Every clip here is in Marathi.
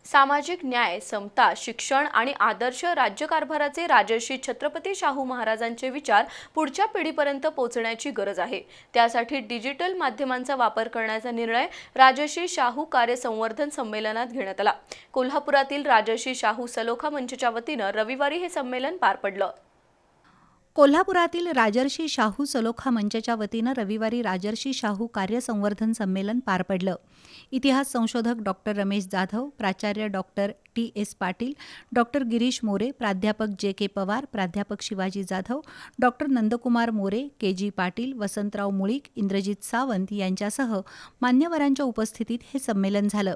सामाजिक न्याय, समता, शिक्षण आणि आदर्श राज्यकारभाराचे राजर्षी छत्रपती शाहू महाराजांचे विचार पुढच्या पिढीपर्यंत पोहोचण्याची गरज आहे। त्यासाठी डिजिटल माध्यमांचा वापर करण्याचा निर्णय राजर्षी शाहू कार्य संवर्धन संमेलनात घेण्यात आला। कोल्हापुरातील राजर्षी शाहू सलोखा मंचच्या वतीने रविवारी हे संमेलन पार पडलं। कोल्हापुरातील राजर्षी शाहू सलोखा मंचच्या वतीनं रविवारी राजर्षी शाहू कार्य संवर्धन संमेलन पार पडलं। इतिहास संशोधक डॉक्टर रमेश जाधव, प्राचार्य doctor TS Patil, doctor Girish More, प्राध्यापक JK पवार, प्राध्यापक शिवाजी जाधव, डॉक्टर नंदकुमार मोरे, KG पाटील, वसंतराव मुळीक, इंद्रजित सावंत यांच्यासह मान्यवरांच्या उपस्थितीत हे संमेलन झालं।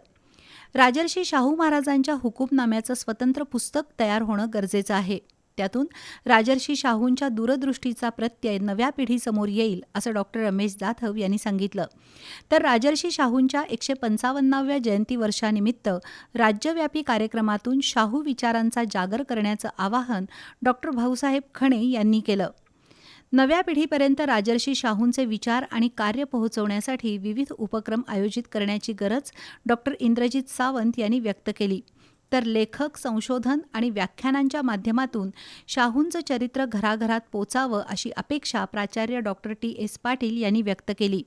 राजर्षी शाहू महाराजांच्या हुकूमनाम्याचं स्वतंत्र पुस्तक तयार होणं गरजेचं आहे। त्यातून राजर्षी शाहूंच्या दूरदृष्टीचा प्रत्यय नव्या पिढीसमोर येईल असं डॉक्टर रमेश जाधव यांनी सांगितलं। तर राजर्षी शाहूंच्या 155व्या जयंती वर्षानिमित्त राज्यव्यापी कार्यक्रमातून शाहू विचारांचा जागर करण्याचं आवाहन डॉक्टर भाऊसाहेब खणे यांनी केलं। नव्या पिढीपर्यंत राजर्षी शाहूंचे विचार आणि कार्य पोहोचवण्यासाठी विविध उपक्रम आयोजित करण्याची गरज डॉक्टर इंद्रजित सावंत यांनी व्यक्त केली। तर लेखक, संशोधन आणि व्याख्यानांच्या माध्यमातून शाहूंचं चरित्र घराघरात पोचावं अशी अपेक्षा प्राचार्य डॉक्टर TS पाटील यांनी व्यक्त केली।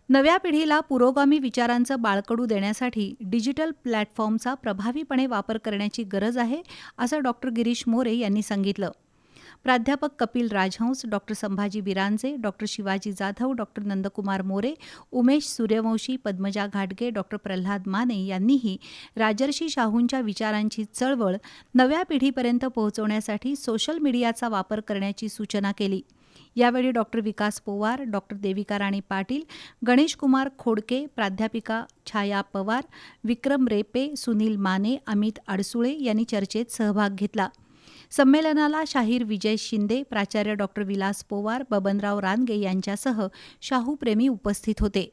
नव्या पिढीला पुरोगामी विचारांचं बाळकडू देण्यासाठी डिजिटल प्लॅटफॉर्मचा प्रभावीपणे वापर करण्याची गरज आहे असं डॉक्टर गिरीश मोरे यांनी सांगितलं। प्राध्यापक Kapil Rajhans, doctor Sambhaji Biranje, doctor Shivaji Jadhav, doctor Nandkumar More, Umesh Suryavanshi, Padmaja घाटगे, डॉक्टर प्रल्हाद माने यांनीही राजर्षी शाहूंच्या विचारांची चळवळ नव्या पिढीपर्यंत पोहोचवण्यासाठी सोशल मीडियाचा वापर करण्याची सूचना केली। यावेळी डॉक्टर विकास पोवार, डॉक्टर देविका राणी पाटील, गणेश कुमार खोडके, प्राध्यापिका छाया पवार, विक्रम रेपे, सुनील माने, अमित अडसुळे यांनी चर्चेत सहभाग घेतला। संमेलनाला शाहीर विजय शिंदे, प्राचार्य डॉक्टर विलास पोवार, बबनराव रानगे यांच्यासह शाहूप्रेमी उपस्थित होते।